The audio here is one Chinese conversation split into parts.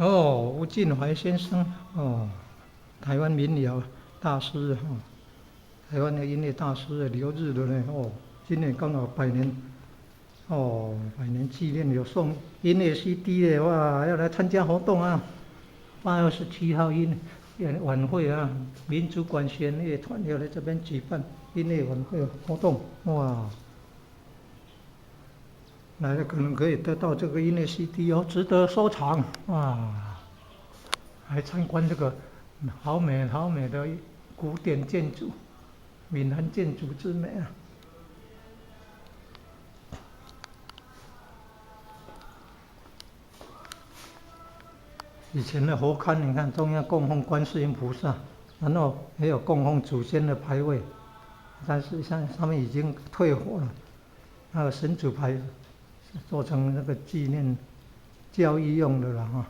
哦，吴晋怀先生，哦，台湾民谣大师哈、台湾的音乐大师留日的呢，哦，今年刚好100年，哦，100年纪念有送音乐 CD 的，哇，要来参加活动啊！8月27号晚会啊，民族管弦乐团要来这边举办音乐晚会活动，哇，来了可能可以得到这个音乐 CD 哦，值得收藏啊！来参观这个好美好美的古典建筑，闽南建筑之美啊！以前的佛龛，你看中央供奉观世音菩萨，然后还有供奉祖先的牌位，但是像上面已经退火了，那个神主牌做成那个纪念教义用的了哈，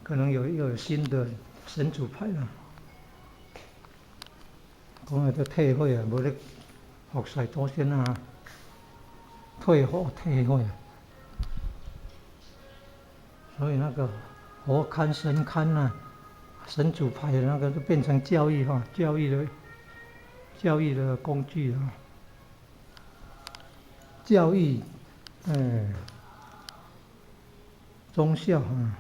可能又有新的神主牌了。讲都退火啊，无咧服侍祖先啊，退火，所以那个佛龛神龛啊，神主牌的那个就变成教义哈，教育的工具啊，教育，宗教啊。